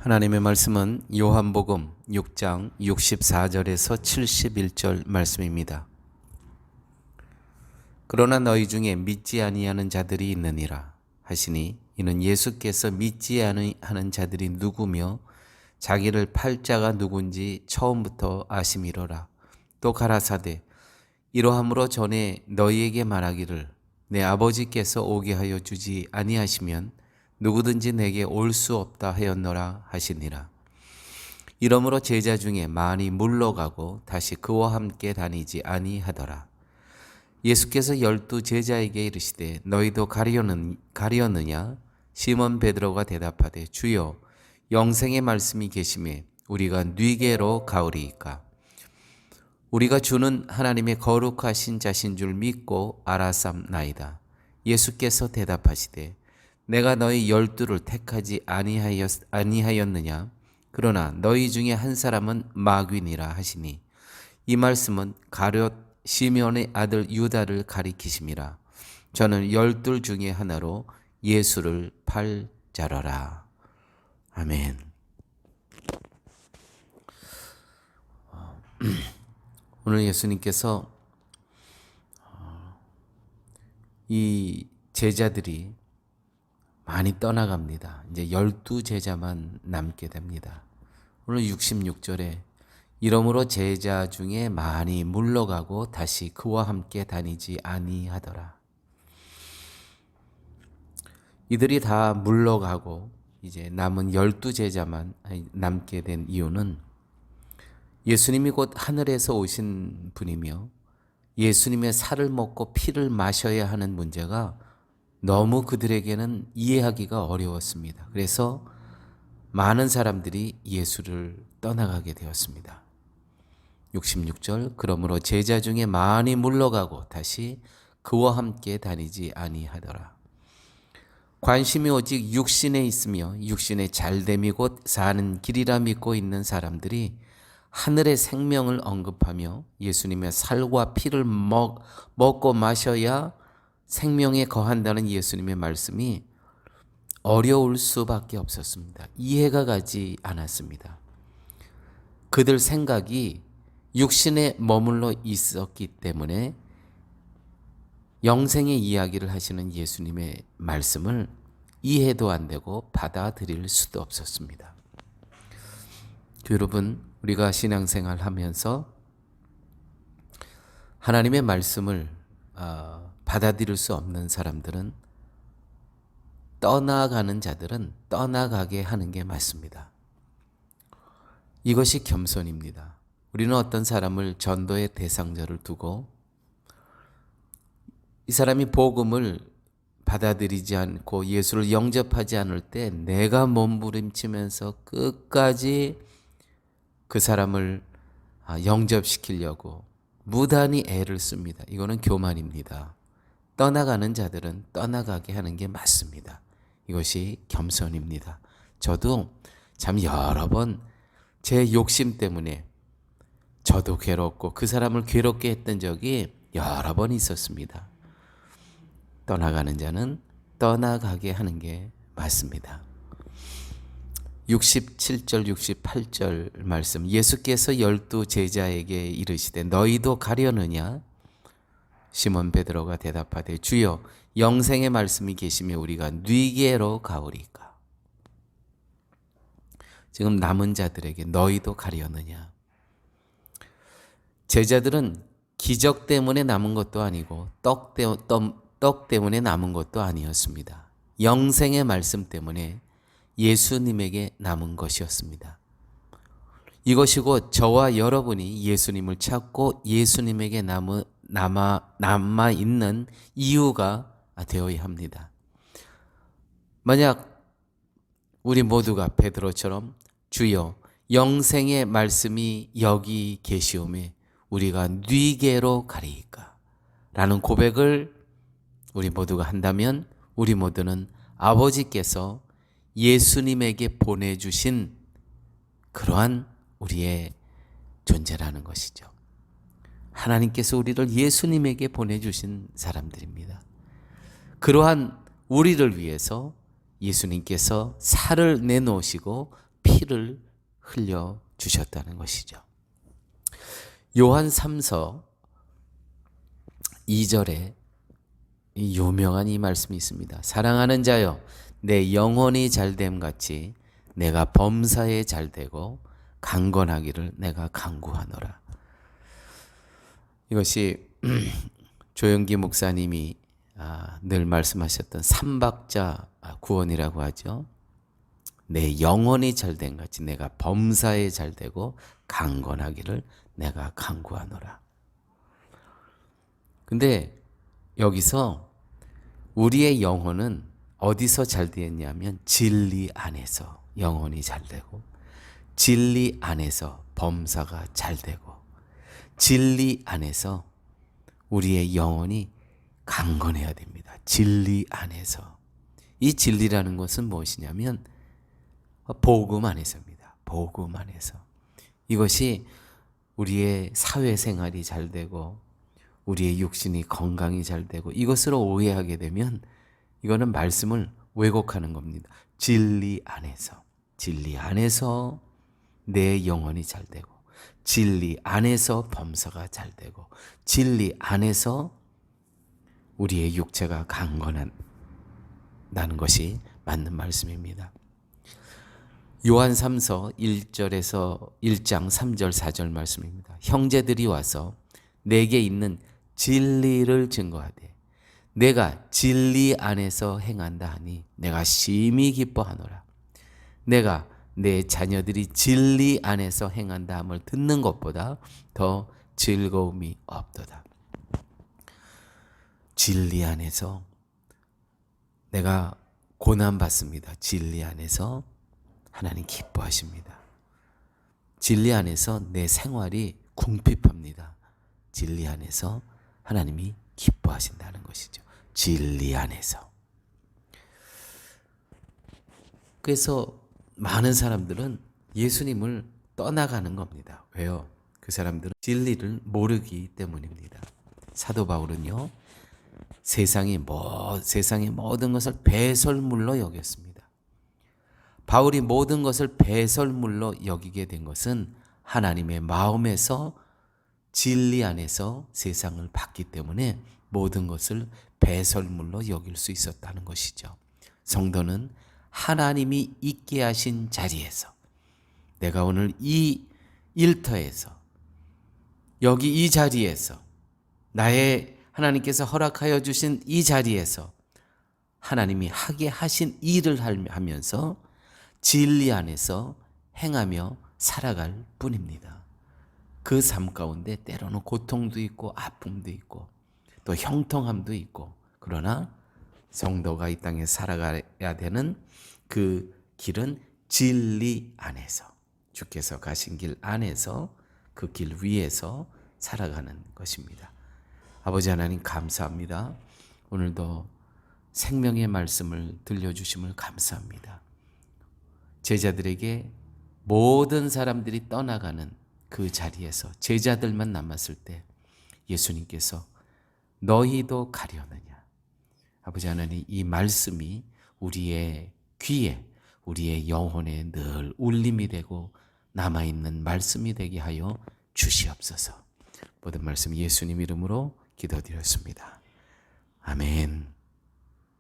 하나님의 말씀은 요한복음 6장 64절에서 71절 말씀입니다. 그러나 너희 중에 믿지 아니하는 자들이 있느니라 하시니 이는 예수께서 믿지 아니하는 자들이 누구며 자기를 팔 자가 누군지 처음부터 아심이로라. 또 가라사대 이러함으로 전에 너희에게 말하기를 내 아버지께서 오게 하여 주지 아니하시면 누구든지 내게 올 수 없다 하였노라 하시니라. 이러므로 제자 중에 많이 물러가고 다시 그와 함께 다니지 아니하더라. 예수께서 12 제자에게 이르시되 너희도 가려느냐? 시몬 베드로가 대답하되 주여 영생의 말씀이 계심에 우리가 뉘게로 가오리이까. 우리가 주는 하나님의 거룩하신 자신 줄 믿고 알았삼나이다. 예수께서 대답하시되 내가 너희 12를 택하지 아니하였느냐? 그러나 너희 중에 한 사람은 마귀니라 하시니 이 말씀은 가룟 시몬의 아들 유다를 가리키심이라. 저는 12 중에 하나로 예수를 팔 자러라. 아멘. 오늘 예수님께서 이 제자들이 많이 떠나갑니다. 이제 12 제자만 남게 됩니다. 오늘 66절에 이러므로 제자 중에 많이 물러가고 다시 그와 함께 다니지 아니하더라. 이들이 다 물러가고 이제 남은 12 제자만 남게 된 이유는 예수님이 곧 하늘에서 오신 분이며 예수님의 살을 먹고 피를 마셔야 하는 문제가 너무 그들에게는 이해하기가 어려웠습니다. 그래서 많은 사람들이 예수를 떠나가게 되었습니다. 66절 그러므로 제자 중에 많이 물러가고 다시 그와 함께 다니지 아니하더라. 관심이 오직 육신에 있으며 육신의 잘됨이 곧 사는 길이라 믿고 있는 사람들이 하늘의 생명을 언급하며 예수님의 살과 피를 먹고 마셔야 생명에 거한다는 예수님의 말씀이 어려울 수밖에 없었습니다. 이해가 가지 않았습니다. 그들 생각이 육신에 머물러 있었기 때문에 영생의 이야기를 하시는 예수님의 말씀을 이해도 안 되고 받아들일 수도 없었습니다. 여러분, 우리가 신앙생활 하면서 하나님의 말씀을 받아들일 수 없는 사람들은 떠나가는 자들은 떠나가게 하는 게 맞습니다. 이것이 겸손입니다. 우리는 어떤 사람을 전도의 대상자를 두고 이 사람이 복음을 받아들이지 않고 예수를 영접하지 않을 때 내가 몸부림치면서 끝까지 그 사람을 영접시키려고 무단히 애를 씁니다. 이거는 교만입니다. 떠나가는 자들은 떠나가게 하는 게 맞습니다. 이것이 겸손입니다. 저도 참 여러 번 제 욕심 때문에 저도 괴롭고 그 사람을 괴롭게 했던 적이 여러 번 있었습니다. 떠나가는 자는 떠나가게 하는 게 맞습니다. 67절 68절 말씀 예수께서 12 제자에게 이르시되 너희도 가려느냐? 시몬 베드로가 대답하되 주여 영생의 말씀이 계시며 우리가 뉘게로 가오리까. 지금 남은 자들에게 너희도 가려느냐? 제자들은 기적 때문에 남은 것도 아니고 떡 때문에 남은 것도 아니었습니다. 영생의 말씀 때문에 예수님에게 남은 것이었습니다. 이것이 곧 저와 여러분이 예수님을 찾고 예수님에게 남아있는 이유가 되어야 합니다. 만약 우리 모두가 베드로처럼 주여 영생의 말씀이 여기 계시오매 우리가 뉘게로 가리이까 라는 고백을 우리 모두가 한다면 우리 모두는 아버지께서 예수님에게 보내주신 그러한 우리의 존재라는 것이죠. 하나님께서 우리를 예수님에게 보내주신 사람들입니다. 그러한 우리를 위해서 예수님께서 살을 내놓으시고 피를 흘려 주셨다는 것이죠. 요한 3서 2절에 이 유명한 이 말씀이 있습니다. 사랑하는 자여, 내 영혼이 잘됨 같이 내가 범사에 잘되고 강건하기를 내가 간구하노라. 이것이 조영기 목사님이 늘 말씀하셨던 삼박자 구원이라고 하죠. 내 영혼이 잘된 같이 내가 범사에 잘되고 강건하기를 내가 간구하노라. 근데 여기서 우리의 영혼은 어디서 잘 되었냐면 진리 안에서 영혼이 잘 되고, 진리 안에서 범사가 잘 되고, 진리 안에서 우리의 영혼이 강건해야 됩니다. 진리 안에서. 이 진리라는 것은 무엇이냐면 복음 안에서입니다. 복음 안에서. 이것이 우리의 사회생활이 잘 되고 우리의 육신이 건강이 잘 되고, 이것으로 오해하게 되면 이거는 말씀을 왜곡하는 겁니다. 진리 안에서, 진리 안에서 내 영혼이 잘 되고, 진리 안에서 범사가 잘 되고, 진리 안에서 우리의 육체가 강건하다는 것이 맞는 말씀입니다. 요한 3서 1절에서 1장 3절 4절 말씀입니다. 형제들이 와서 내게 있는 진리를 증거하되 내가 진리 안에서 행한다 하니 내가 심히 기뻐하노라. 내가 내 자녀들이 진리 안에서 행한다 함을 듣는 것보다 더 즐거움이 없도다. 진리 안에서 내가 고난받습니다. 진리 안에서 하나님 기뻐하십니다. 진리 안에서 내 생활이 궁핍합니다. 진리 안에서 하나님이 기뻐하신다는 것이죠. 진리 안에서. 그래서 많은 사람들은 예수님을 떠나가는 겁니다. 왜요? 그 사람들은 진리를 모르기 때문입니다. 사도 바울은요, 세상의 모든 것을 배설물로 여겼습니다. 바울이 모든 것을 배설물로 여기게 된 것은 하나님의 마음에서, 진리 안에서 세상을 봤기 때문에 모든 것을 배설물로 여길 수 있었다는 것이죠. 성도는 하나님이 있게 하신 자리에서, 내가 오늘 이 일터에서, 여기 이 자리에서, 나의 하나님께서 허락하여 주신 이 자리에서 하나님이 하게 하신 일을 하면서 진리 안에서 행하며 살아갈 뿐입니다. 그 삶 가운데 때로는 고통도 있고 아픔도 있고 또 형통함도 있고, 그러나 성도가 이 땅에 살아가야 되는 그 길은 진리 안에서, 주께서 가신 길 안에서, 그 길 위에서 살아가는 것입니다. 아버지 하나님 감사합니다. 오늘도 생명의 말씀을 들려주심을 감사합니다. 제자들에게 모든 사람들이 떠나가는 그 자리에서 제자들만 남았을 때 예수님께서 너희도 가려느냐. 아버지 하나님, 이 말씀이 우리의 귀에, 우리의 영혼에 늘 울림이 되고 남아있는 말씀이 되게 하여 주시옵소서. 모든 말씀 예수님 이름으로 기도드렸습니다. 아멘.